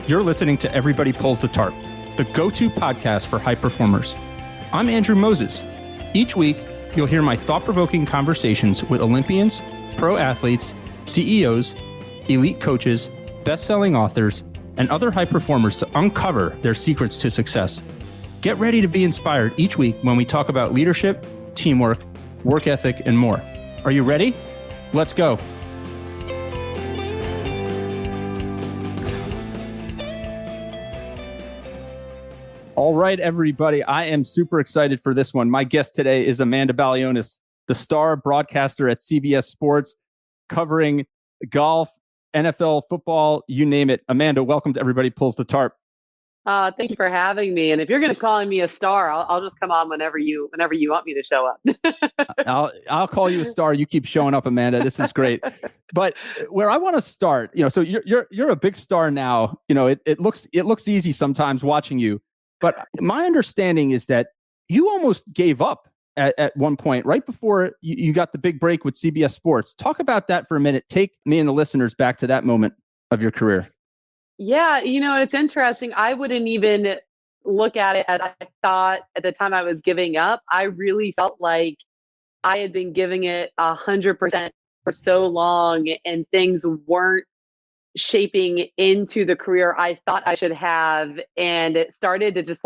You're listening to Everybody Pulls the Tarp, the go-to podcast for high performers. I'm Andrew Moses. Each week, you'll hear my thought-provoking conversations with Olympians, pro athletes, CEOs, elite coaches, best-selling authors, and other high performers to uncover their secrets to success. Get ready to be inspired each week when we talk about leadership, teamwork, work ethic, and more. Are you ready? Let's go. All right, everybody. I am super excited for this one. My guest today is Amanda Balionis, the star broadcaster at CBS Sports, covering golf, NFL, football, you name it. Amanda, welcome to Everybody Pulls the Tarp. Thank you for having me. And if you're going to call me a star, I'll just come on whenever you want me to show up. I'll call you a star. You keep showing up, Amanda. This is great. But where I want to start, so you're a big star now. It looks easy sometimes watching you, but my understanding is that you almost gave up at one point, right before you got the big break with CBS Sports. Talk about that for a minute. Take me and the listeners back to that moment of your career. Yeah, it's interesting. I wouldn't even look at it as I thought at the time I was giving up. I really felt like I had been giving it 100% for so long, and things weren't shaping into the career I thought I should have. And it started to just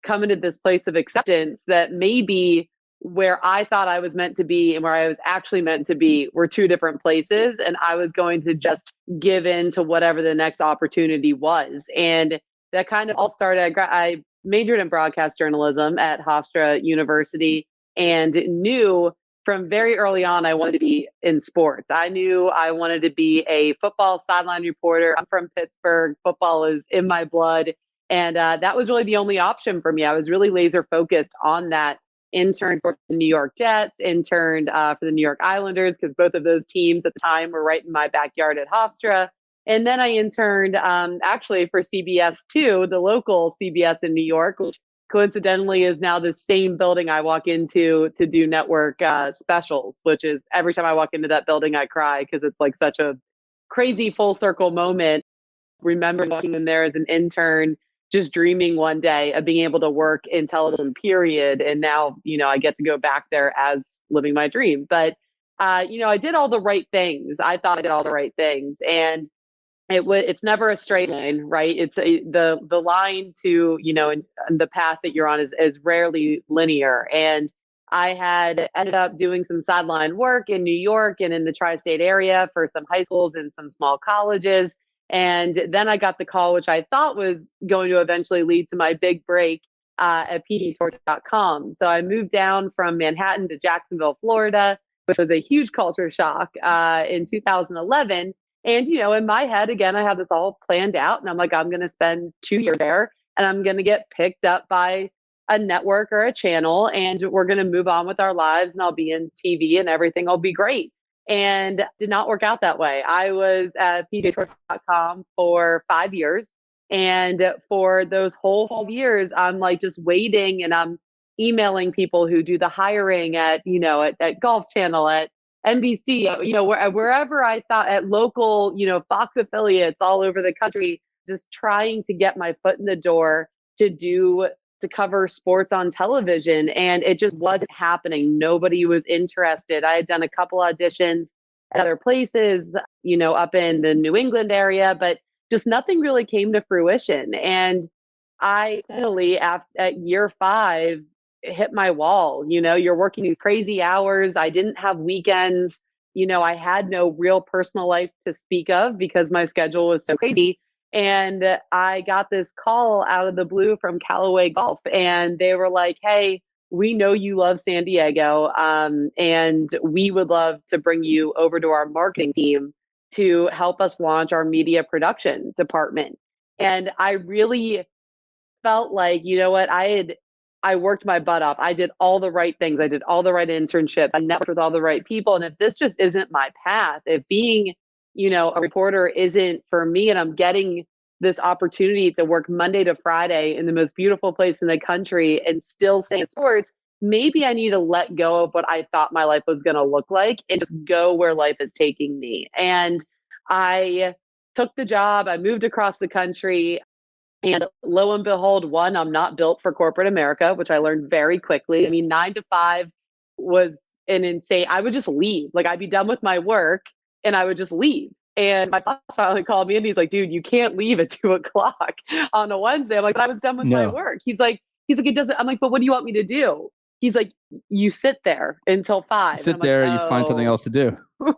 come into this place of acceptance that maybe where I thought I was meant to be and where I was actually meant to be were two different places. And I was going to just give in to whatever the next opportunity was. And that kind of all started. I majored in broadcast journalism at Hofstra University and knew from very early on I wanted to be in sports. I knew I wanted to be a football sideline reporter. I'm from Pittsburgh. Football is in my blood. And that was really the only option for me. I was really laser focused on that. Interned for the New York Jets, interned for the New York Islanders, because both of those teams at the time were right in my backyard at Hofstra. And then I interned actually for CBS 2, the local CBS in New York, which coincidentally is now the same building I walk into to do network specials, which is every time I walk into that building, I cry because it's such a crazy full circle moment. Remember walking in there as an intern, just dreaming one day of being able to work in television, period. And now, I get to go back there as living my dream. But, I did all the right things. I thought I did all the right things. And it's never a straight line, right? It's the line to, and the path that you're on is rarely linear. And I had ended up doing some sideline work in New York and in the tri-state area for some high schools and some small colleges. And then I got the call, which I thought was going to eventually lead to my big break at pdtorch.com. So I moved down from Manhattan to Jacksonville, Florida, which was a huge culture shock in 2011. And, in my head, again, I had this all planned out. And I'm I'm going to spend 2 years there and I'm going to get picked up by a network or a channel. And we're going to move on with our lives and I'll be in TV and everything will be great. And did not work out that way. I was at pdtorch.com for 5 years. And for those whole 5 years, I'm just waiting and I'm emailing people who do the hiring at Golf Channel, at NBC, wherever I thought, at local, Fox affiliates all over the country, just trying to get my foot in the door to cover sports on television. And it just wasn't happening. Nobody was interested. I had done a couple auditions at other places, up in the New England area, but just nothing really came to fruition. And I finally, at year 5, hit my wall. You're working these crazy hours. I didn't have weekends. I had no real personal life to speak of because my schedule was so crazy. And I got this call out of the blue from Callaway Golf, and they were like, "Hey, we know you love San Diego, and we would love to bring you over to our marketing team to help us launch our media production department." And I really felt like, what, I worked my butt off. I did all the right things. I did all the right internships. I networked with all the right people. And if this just isn't my path, if being a reporter isn't for me, and I'm getting this opportunity to work Monday to Friday in the most beautiful place in the country and still stay in sports, maybe I need to let go of what I thought my life was going to look like and just go where life is taking me. And I took the job. I moved across the country. And lo and behold, one, I'm not built for corporate America, which I learned very quickly. I mean, 9 to 5 was an insane, I would just leave. Like I'd be done with my work and I would just leave. And my boss finally called me and he's like, dude, you can't leave at 2 o'clock on a Wednesday. I'm like, but I was done with my No. work. He's like, it doesn't, I'm like, but what do you want me to do? He's like, you sit there until 5. Sit I'm there, like, you find something oh. else to do.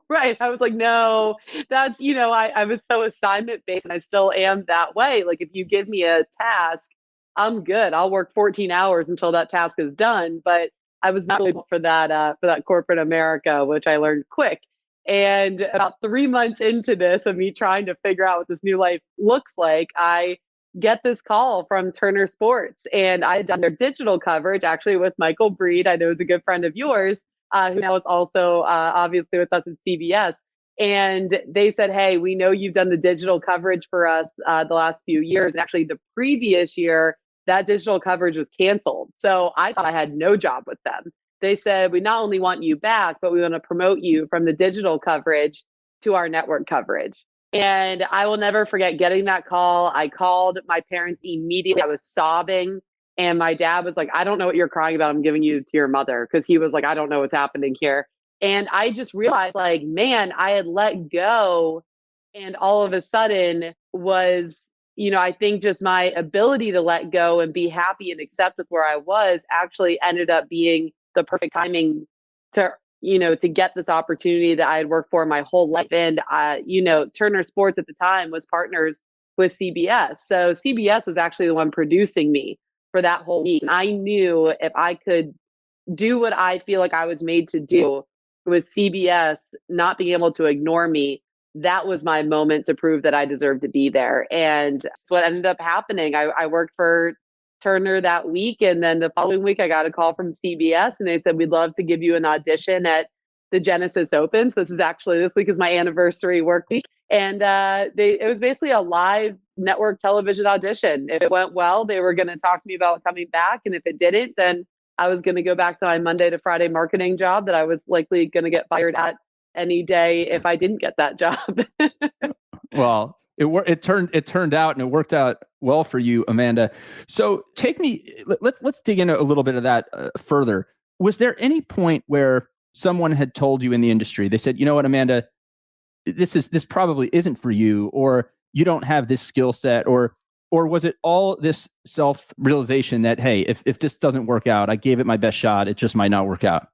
Right. I was like, no, that's, I was so assignment based and I still am that way. Like if you give me a task, I'm good. I'll work 14 hours until that task is done. But I was not really built for that corporate America, which I learned quick. And about 3 months into this of me trying to figure out what this new life looks like, I get this call from Turner Sports and I had done their digital coverage actually with Michael Breed. I know is a good friend of yours who now is also obviously with us at CBS. And they said, hey, we know you've done the digital coverage for us the last few years. And actually, the previous year, that digital coverage was canceled. So I thought I had no job with them. They said, we not only want you back, but we want to promote you from the digital coverage to our network coverage. And I will never forget getting that call. I called my parents immediately. I was sobbing. And my dad was like, I don't know what you're crying about. I'm giving you to your mother. Cause he was like, I don't know what's happening here. And I just realized like, man, I had let go. And all of a sudden was, I think just my ability to let go and be happy and accept with where I was actually ended up being the perfect timing to, to get this opportunity that I had worked for my whole life. And, Turner Sports at the time was partners with CBS. So CBS was actually the one producing me for that whole week. I knew if I could do what I feel like I was made to do with CBS, not being able to ignore me, that was my moment to prove that I deserved to be there. And that's what ended up happening. I worked for Turner that week. And then the following week, I got a call from CBS and they said, we'd love to give you an audition at the Genesis Open. So this week is my anniversary work week. And it was basically a live network television audition. If it went well, they were going to talk to me about coming back. And if it didn't, then I was going to go back to my Monday to Friday marketing job that I was likely going to get fired at any day if I didn't get that job. Well, it turned out and it worked out well for you, Amanda. So let's dig into a little bit of that further. Was there any point where someone had told you in the industry, they said, you know what, Amanda, this probably isn't for you, or you don't have this skill set, or was it all this self-realization that, hey, if this doesn't work out, I gave it my best shot, it just might not work out?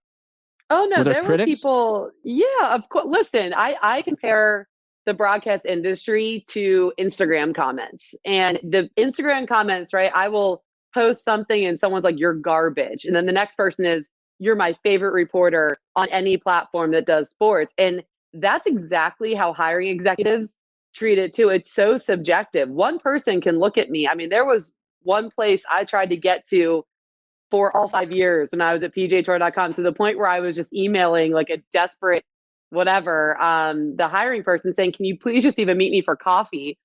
Oh no, there were people. Yeah, of course. Listen, I compare the broadcast industry to Instagram comments, and the Instagram comments, right? I will post something and someone's like, you're garbage. And then the next person is, you're my favorite reporter on any platform that does sports. And that's exactly how hiring executives treat it too. It's so subjective. One person can look at me. I mean, there was one place I tried to get to for all 5 years when I was at pjtour.com, to the point where I was just emailing like a desperate whatever, the hiring person saying, can you please just even meet me for coffee?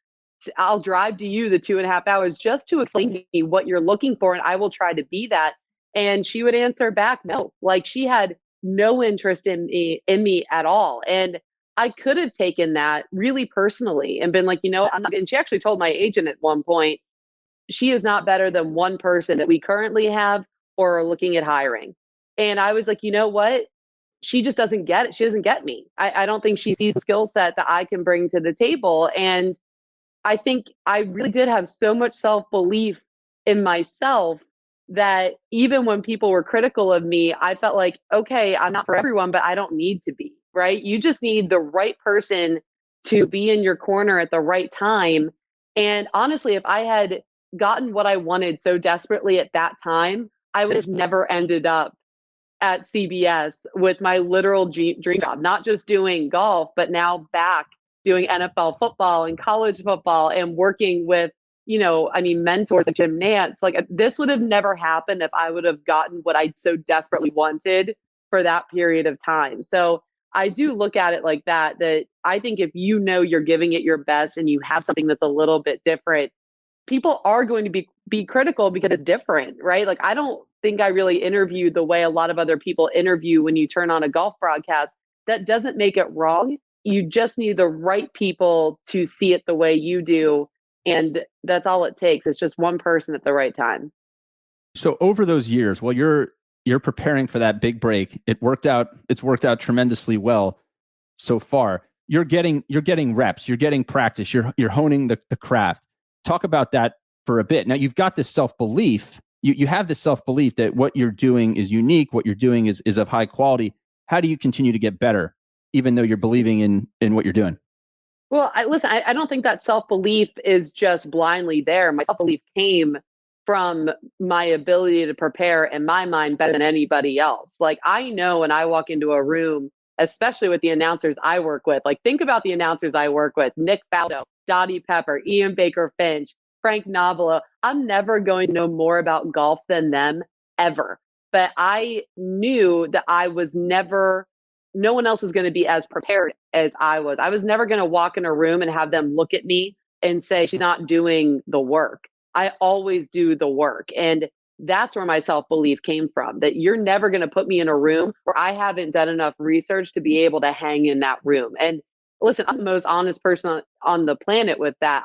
I'll drive to you the 2.5 hours just to explain to me what you're looking for, and I will try to be that. And she would answer back, no, like she had no interest in me at all. And I could have taken that really personally and been like, I'm not, and she actually told my agent at one point, she is not better than one person that we currently have or are looking at hiring. And I was like, you know what? She just doesn't get it. She doesn't get me. I don't think she sees the skill set that I can bring to the table. And I think I really did have so much self-belief in myself that even when people were critical of me, I felt like, okay, I'm not for everyone, but I don't need to be, right? You just need the right person to be in your corner at the right time. And honestly, if I had gotten what I wanted so desperately at that time, I would have never ended up at CBS with my literal dream job, not just doing golf, but now back doing NFL football and college football and working with, mentors like Jim Nantz. Like this would have never happened if I would have gotten what I so desperately wanted for that period of time. So I do look at it like that I think if you're giving it your best and you have something that's a little bit different, people are going to be critical because it's different, right? Like I don't think I really interview the way a lot of other people interview when you turn on a golf broadcast. That doesn't make it wrong. you just need the right people to see it the way you do. And that's all it takes. It's just one person at the right time. So over those years, while you're preparing for that big break, it's worked out tremendously well so far. You're getting reps, you're getting practice, you're honing the craft. Talk about that for a bit. Now you've got this self-belief. You have this self-belief that what you're doing is unique, what you're doing is of high quality. How do you continue to get better, even though you're believing in what you're doing? Well, I don't think that self-belief is just blindly there. My self-belief came from my ability to prepare in my mind better than anybody else. Like, I know when I walk into a room, especially with the announcers I work with, like, think about the announcers I work with: Nick Faldo, Dottie Pepper, Ian Baker Finch, Frank Navalo. I'm never going to know more about golf than them, ever. But I knew that no one else was going to be as prepared as I was. I was never going to walk in a room and have them look at me and say, she's not doing the work. I always do the work. And that's where my self-belief came from, that you're never going to put me in a room where I haven't done enough research to be able to hang in that room. And listen, I'm the most honest person on the planet with that.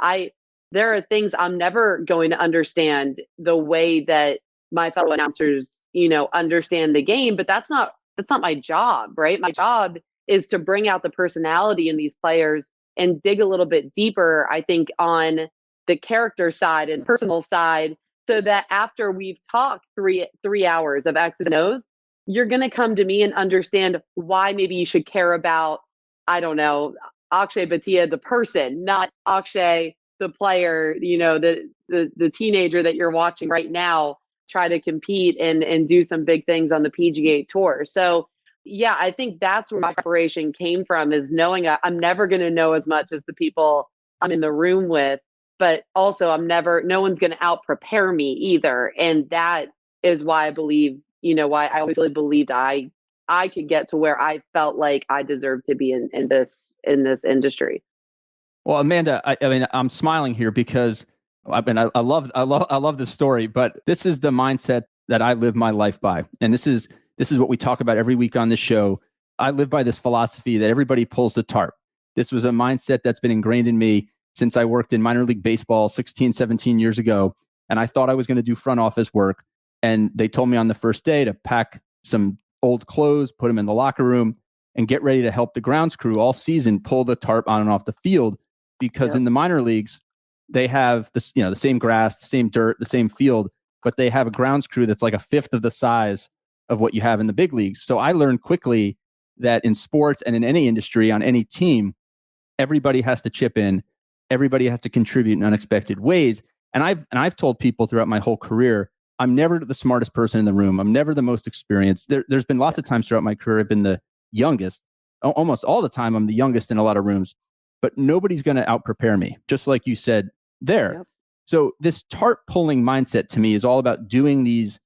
There are things I'm never going to understand the way that my fellow announcers, understand the game, but that's not my job, right? My job is to bring out the personality in these players and dig a little bit deeper, I think, on the character side and personal side, so that after we've talked three hours of X's and O's, you're going to come to me and understand why maybe you should care about, I don't know, Akshay Bhatia, the person, not Akshay, the player, the teenager that you're watching right now try to compete and do some big things on the PGA Tour. So yeah, I think that's where my preparation came from, is knowing I'm never going to know as much as the people I'm in the room with, but also no one's going to out prepare me either. And that is why I believe, why I always really believed I could get to where I felt like I deserved to be in this industry. Well, Amanda, I mean, I'm smiling here because I love this story, but this is the mindset that I live my life by. And this is what we talk about every week on this show. I live by this philosophy that everybody pulls the tarp. This was a mindset that's been ingrained in me since I worked in minor league baseball 16, 17 years ago. And I thought I was going to do front office work. And they told me on the first day to pack some old clothes, put them in the locker room, and get ready to help the grounds crew all season pull the tarp on and off the field. Because in the minor leagues, they have this, the same grass, the same dirt, the same field, but they have a grounds crew that's like a fifth of the size of what you have in the big leagues. So I learned quickly that in sports and in any industry, on any team, everybody has to chip in. Everybody has to contribute in unexpected ways. And I've told people throughout my whole career, I'm never the smartest person in the room. I'm never the most experienced. There's been lots of times throughout my career I've been the youngest. Almost all the time I'm the youngest in a lot of rooms, but nobody's going to out-prepare me, just like you said there. Yep. So this tarp pulling mindset to me is all about doing these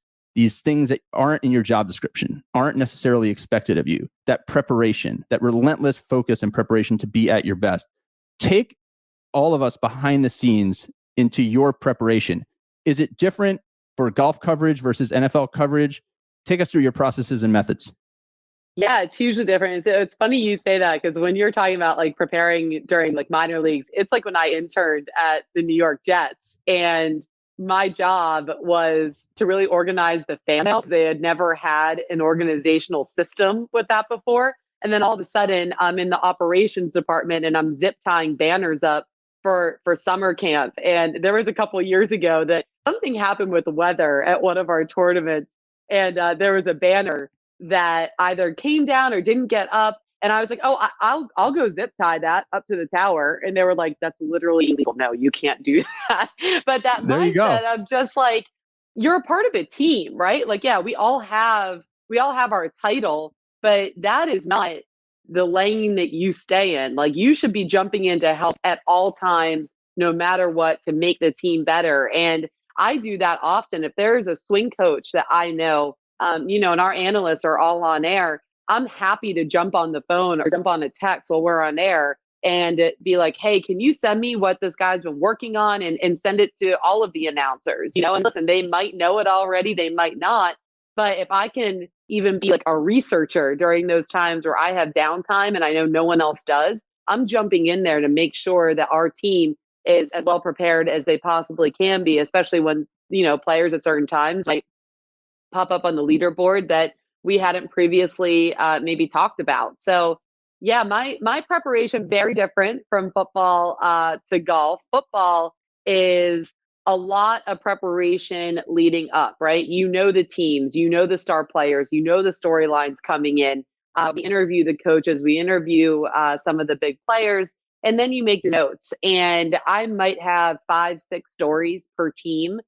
things that aren't in your job description, aren't necessarily expected of you. That preparation, that relentless focus and preparation to be at your best. Take all of us behind the scenes into your preparation. Is it different for golf coverage versus NFL coverage? Take us through your processes and methods. Yeah, it's hugely different. It's funny you say that, because when you're talking about like preparing during like minor leagues, it's like when I interned at the New York Jets, and my job was to really organize the fan mail, because they had never had an organizational system with that before. And then all of a sudden I'm in the operations department and I'm zip tying banners up for summer camp. And there was a couple of years ago that something happened with the weather at one of our tournaments. And there was a banner that either came down or didn't get up. And I was like, oh, I'll go zip tie that up to the tower. And they were like, that's literally illegal. No, you can't do that. But that there mindset of just like, you're a part of a team, right? Like, yeah, we all have our title, but that is not the lane that you stay in. Like, you should be jumping in to help at all times, no matter what, to make the team better. And I do that often. If there's a swing coach that I know, and our analysts are all on air, I'm happy to jump on the phone or jump on a text while we're on air and be like, hey, can you send me what this guy's been working on, and send it to all of the announcers, and listen, they might know it already, they might not, But if I can even be like a researcher during those times where I have downtime and I know no one else does, I'm jumping in there to make sure that our team is as well prepared as they possibly can be, especially when, players at certain times might pop up on the leaderboard that we hadn't previously maybe talked about. So yeah, my preparation very different from football to golf. Football is a lot of preparation leading up, right? You know the teams, you know the star players, you know the storylines coming in. We interview the coaches, we interview some of the big players, and then you make your notes. And I might have 5, 6 stories per team,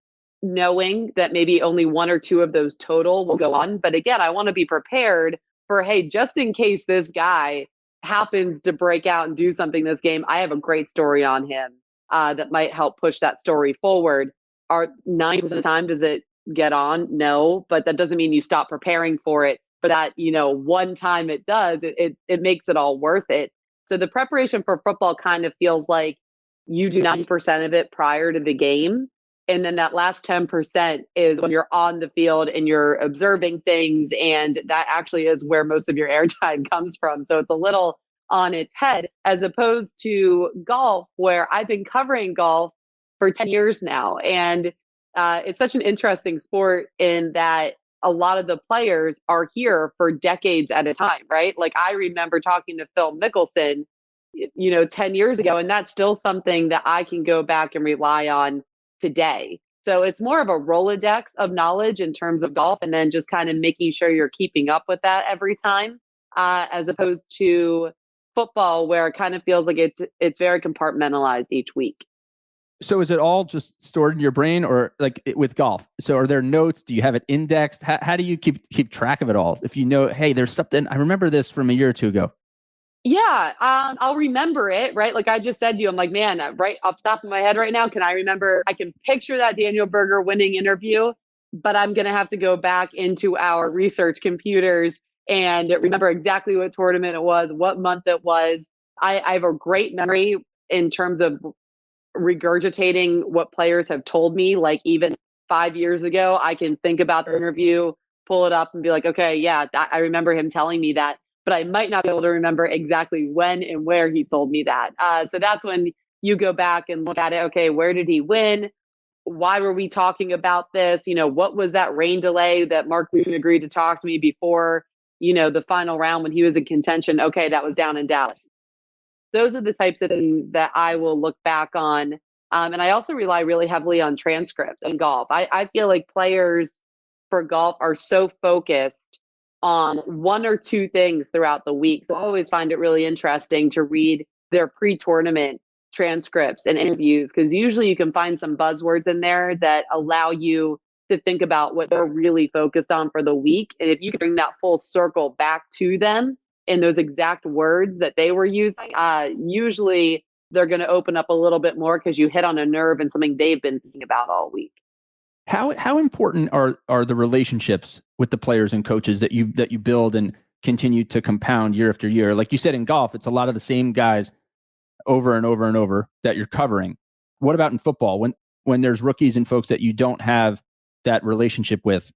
knowing that maybe only 1 or 2 of those total will go on. But again, I want to be prepared for, hey, just in case this guy happens to break out and do something this game, I have a great story on him that might help push that story forward. Are 9 of the time does it get on? No, but that doesn't mean you stop preparing for it. For that, one time it does, it makes it all worth it. So the preparation for football kind of feels like you do 90% of it prior to the game. And then that last 10% is when you're on the field and you're observing things. And that actually is where most of your airtime comes from. So it's a little on its head, as opposed to golf, where I've been covering golf for 10 years now. And it's such an interesting sport in that a lot of the players are here for decades at a time, right? Like I remember talking to Phil Mickelson, 10 years ago, and that's still something that I can go back and rely on today. So it's more of a Rolodex of knowledge in terms of golf, and then just kind of making sure you're keeping up with that every time, as opposed to football, where it kind of feels like it's very compartmentalized each week. So is it all just stored in your brain, or like with golf? So are there notes? Do you have it indexed? How do you keep track of it all? If you know, hey, there's something, I remember this from a year or two ago. Yeah, I'll remember it, right? Like I just said to you, I'm like, man, right off the top of my head right now, I can picture that Daniel Berger winning interview, but I'm going to have to go back into our research computers and remember exactly what tournament it was, what month it was. I have a great memory in terms of regurgitating what players have told me. Like even 5 years ago, I can think about the interview, pull it up and be like, okay, yeah, I remember him telling me that, but I might not be able to remember exactly when and where he told me that. So that's when you go back and look at it. Okay, where did he win? Why were we talking about this? What was that rain delay that Mark Boone agreed to talk to me before, the final round when he was in contention? Okay, that was down in Dallas. Those are the types of things that I will look back on. And I also rely really heavily on transcripts in golf. I feel like players for golf are so focused on 1 or 2 things throughout the week. So I always find it really interesting to read their pre-tournament transcripts and interviews, because usually you can find some buzzwords in there that allow you to think about what they're really focused on for the week. And if you can bring that full circle back to them in those exact words that they were using, usually they're going to open up a little bit more because you hit on a nerve and something they've been thinking about all week. How important are the relationships with the players and coaches that you build and continue to compound year after year? Like you said, in golf, it's a lot of the same guys over and over and over that you're covering. What about in football? When there's rookies and folks that you don't have that relationship with,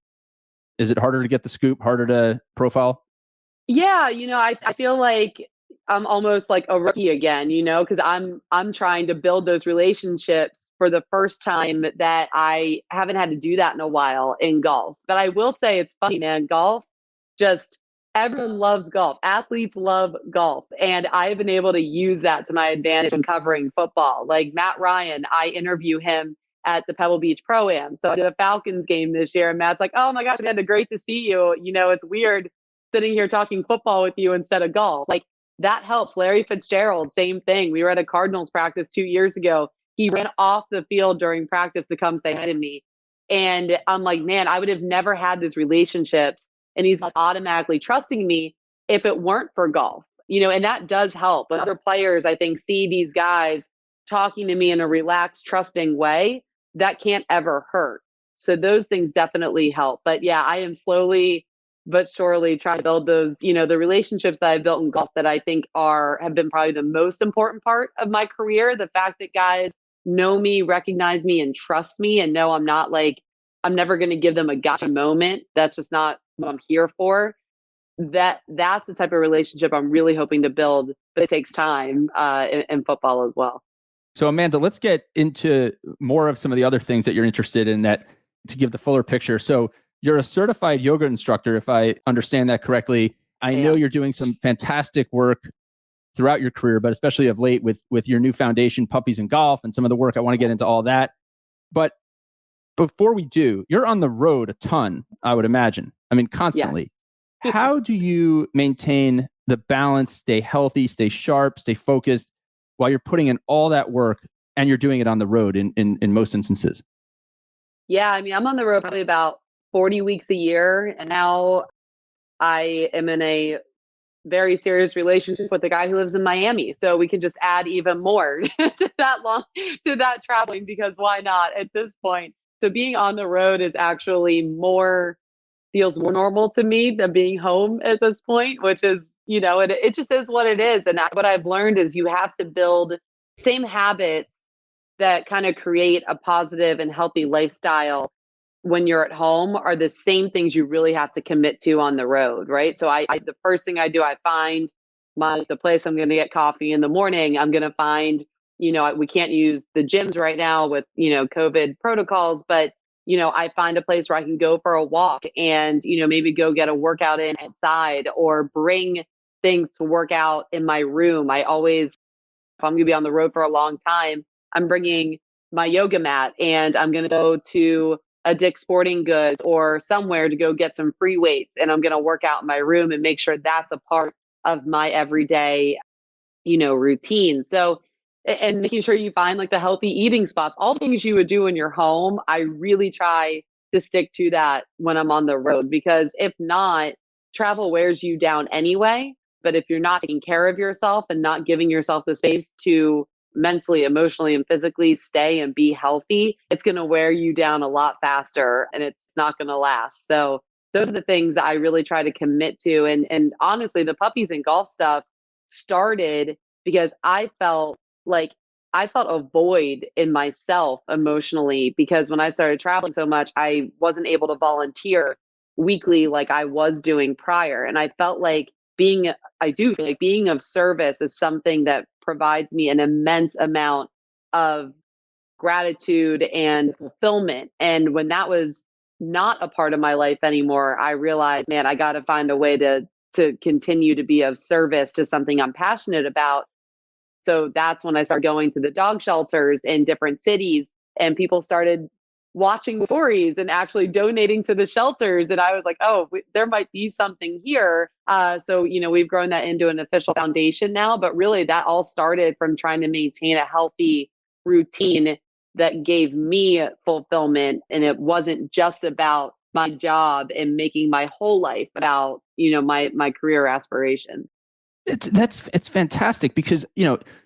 is it harder to get the scoop, harder to profile? Yeah, I feel like I'm almost like a rookie again, because I'm trying to build those relationships for the first time that I haven't had to do that in a while in golf. But I will say it's funny, man. Golf, just everyone loves golf. Athletes love golf. And I've been able to use that to my advantage in covering football. Like Matt Ryan, I interview him at the Pebble Beach Pro-Am. So I did a Falcons game this year, and Matt's like, oh my gosh, Amanda, great to see you. It's weird sitting here talking football with you instead of golf. Like that helps. Larry Fitzgerald, same thing. We were at a Cardinals practice 2 years ago. He ran off the field during practice to come say hi to me. And I'm like, man, I would have never had these relationships. And he's automatically trusting me if it weren't for golf, and that does help. When other players, I think, see these guys talking to me in a relaxed, trusting way, that can't ever hurt. So those things definitely help. But yeah, I am slowly but surely trying to build those, the relationships that I've built in golf that I think have been probably the most important part of my career. The fact that guys know me, recognize me, and trust me, and know I'm not like I'm never going to give them a gotcha moment. That's just not what I'm here for. That's the type of relationship I'm really hoping to build, but it takes time in football as well. So Amanda, let's get into more of some of the other things that you're interested in that to give the fuller picture. So you're a certified yoga instructor, if I understand that correctly. I know you're doing some fantastic work throughout your career, but especially of late with your new foundation, Puppies and Golf, and some of the work. I want to get into all that. But before we do, you're on the road a ton, I would imagine. I mean, constantly. Yes. How do you maintain the balance, stay healthy, stay sharp, stay focused while you're putting in all that work and you're doing it on the road in most instances? Yeah, I mean, I'm on the road probably about 40 weeks a year. And now I am in a very serious relationship with a guy who lives in Miami. So we can just add even more to that traveling, because why not at this point? So being on the road is actually feels more normal to me than being home at this point, which is, it just is what it is. And what I've learned is you have to build same habits that kind of create a positive and healthy lifestyle when you're at home are the same things you really have to commit to on the road, right? So the first thing I do, I find the place I'm going to get coffee in the morning. I'm going to find, we can't use the gyms right now with, COVID protocols, but I find a place where I can go for a walk and, maybe go get a workout in outside or bring things to work out in my room. If I'm going to be on the road for a long time, I'm bringing my yoga mat and I'm going to go to a Dick's Sporting Goods or somewhere to go get some free weights. And I'm going to work out in my room and make sure that's a part of my everyday, routine. So, and making sure you find like the healthy eating spots, all things you would do in your home. I really try to stick to that when I'm on the road, because if not, travel wears you down anyway. But if you're not taking care of yourself and not giving yourself the space to mentally, emotionally, and physically stay and be healthy, it's going to wear you down a lot faster and it's not going to last. So those are the things that I really try to commit to. And honestly, the Puppies and Golf stuff started because I felt a void in myself emotionally, because when I started traveling so much, I wasn't able to volunteer weekly like I was doing prior. And I felt like being of service is something that provides me an immense amount of gratitude and fulfillment. And when that was not a part of my life anymore, I realized, man, I got to find a way to continue to be of service to something I'm passionate about. So that's when I started going to the dog shelters in different cities, and people started watching stories and actually donating to the shelters. And I was like, oh, there might be something here. So, we've grown that into an official foundation now, but really that all started from trying to maintain a healthy routine that gave me fulfillment. And it wasn't just about my job and making my whole life about, my career aspirations. It's fantastic because,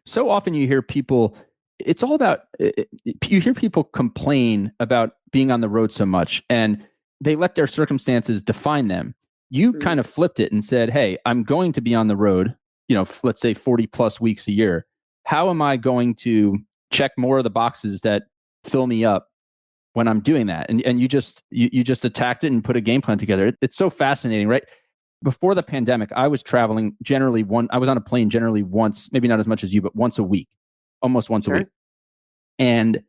so often you hear people, it's all about, you hear people complain about being on the road so much and they let their circumstances define them. You kind of flipped it and said, hey, I'm going to be on the road, let's say 40 plus weeks a year. How am I going to check more of the boxes that fill me up when I'm doing that? And you just attacked it and put a game plan together. It's so fascinating, right? Before the pandemic, I was traveling I was on a plane generally once, maybe not as much as you, but once a week, almost once a week. And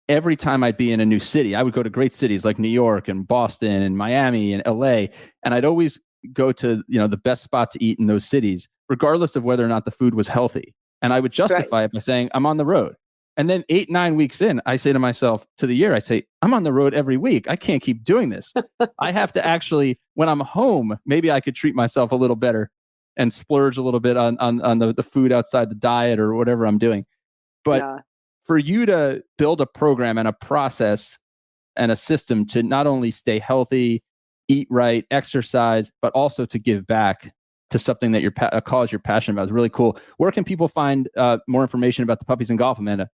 every time I'd be in a new city, I would go to great cities like New York and Boston and Miami and LA. And I'd always go to, the best spot to eat in those cities, regardless of whether or not the food was healthy. And I would justify it by saying, I'm on the road. And then 8-9 weeks in, I say to myself, I'm on the road every week. I can't keep doing this. I have to actually, when I'm home, maybe I could treat myself a little better and splurge a little bit on the food outside the diet or whatever I'm doing. But for you to build a program and a process and a system to not only stay healthy, eat right, exercise, but also to give back to something that a cause you're passionate about is really cool. Where can people find more information about the Puppies and Golf, Amanda?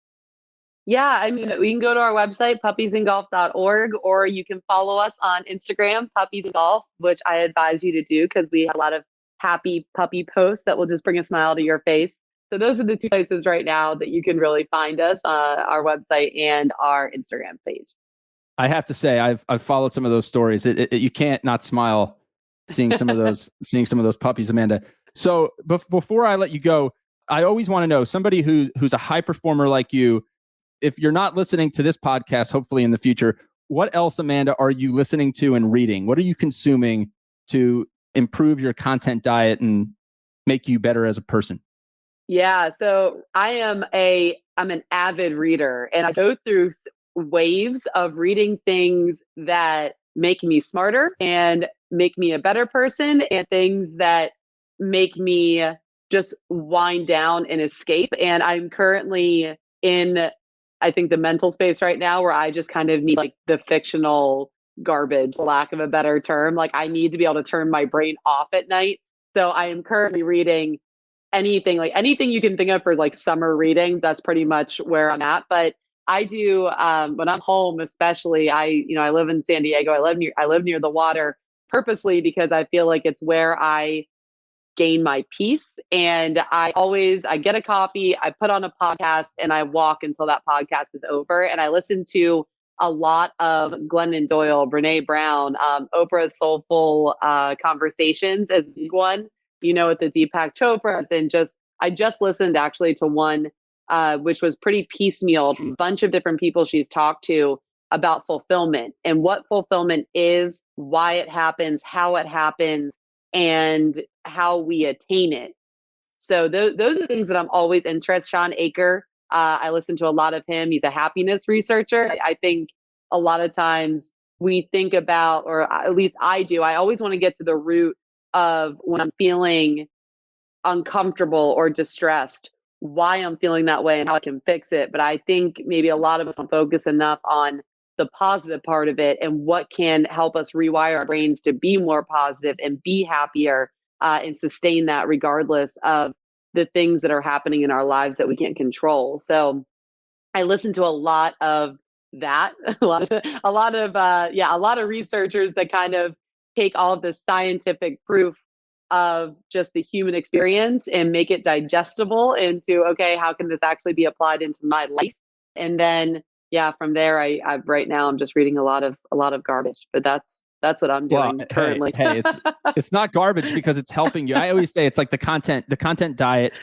Yeah, I mean, we can go to our website, puppiesandgolf.org, or you can follow us on Instagram, Puppies and Golf, which I advise you to do because we have a lot of happy puppy posts that will just bring a smile to your face. So those are the two places right now that you can really find us, our website and our Instagram page. I have to say, I've followed some of those stories. You can't not smile seeing some of those puppies, Amanda. So before I let you go, I always want to know, somebody who's a high performer like you, if you're not listening to this podcast, hopefully in the future, what else, Amanda, are you listening to and reading? What are you consuming to improve your content diet and make you better as a person? Yeah, so I'm an avid reader, and I go through waves of reading things that make me smarter and make me a better person, and things that make me just wind down and escape. And I'm currently in, I think, the mental space right now where I just kind of need like the fictional garbage, for lack of a better term. Like, I need to be able to turn my brain off at night. So I am currently reading anything you can think of for like summer reading. That's pretty much where I'm at. But I do, when I'm home, especially, I live in San Diego. I live near the water purposely because I feel like it's where I gain my peace. And I get a coffee, I put on a podcast, and I walk until that podcast is over. And I listen to a lot of Glennon Doyle, Brene Brown, Oprah's Soulful Conversations is a big one, with the Deepak Chopras. And I just listened actually to one, which was pretty piecemeal, a bunch of different people she's talked to about fulfillment and what fulfillment is, why it happens, how it happens, and how we attain it. So those are things that I'm always interested. Sean Aker, I listen to a lot of him. He's a happiness researcher. I think a lot of times we think about, or at least I do, I always want to get to the root of when I'm feeling uncomfortable or distressed, why I'm feeling that way and how I can fix it. But I think maybe a lot of us don't focus enough on the positive part of it and what can help us rewire our brains to be more positive and be happier, and sustain that regardless of the things that are happening in our lives that we can't control. So I listen to a lot of that, a lot of researchers that kind of take all of this scientific proof of just the human experience and make it digestible into, okay, how can this actually be applied into my life? And then, from there, I right now I'm just reading a lot of garbage, but that's what I'm doing currently. Hey, it's not garbage because it's helping you. I always say it's like the content diet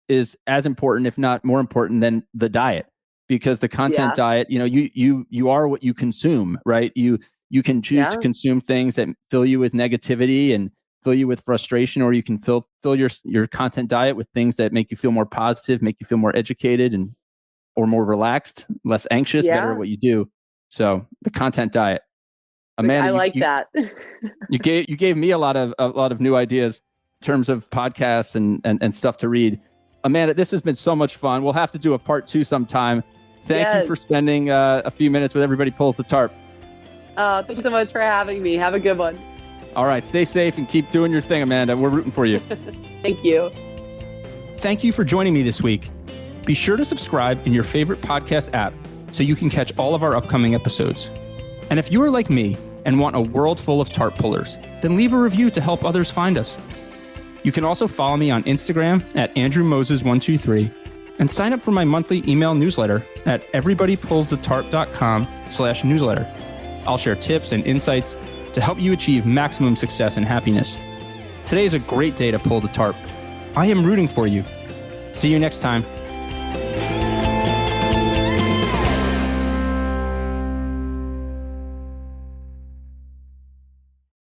is as important, if not more important than the diet, because the content diet, you are what you consume, right? You can choose to consume things that fill you with negativity and fill you with frustration, or you can fill your content diet with things that make you feel more positive, make you feel more educated or more relaxed, less anxious, better at what you do. So the content diet. Amanda, I like that. you gave me a lot of new ideas in terms of podcasts and stuff to read. Amanda, this has been so much fun. We'll have to do a part 2 sometime. Thank you for spending a few minutes with Everybody Pulls the Tarp. Thanks so much for having me. Have a good one. All right. Stay safe and keep doing your thing, Amanda. We're rooting for you. Thank you. Thank you for joining me this week. Be sure to subscribe in your favorite podcast app so you can catch all of our upcoming episodes. And if you are like me and want a world full of tarp pullers, then leave a review to help others find us. You can also follow me on Instagram at AndrewMoses123 and sign up for my monthly email newsletter at everybodypullsthetarp.com/newsletter. I'll share tips and insights to help you achieve maximum success and happiness. Today is a great day to pull the tarp. I am rooting for you. See you next time.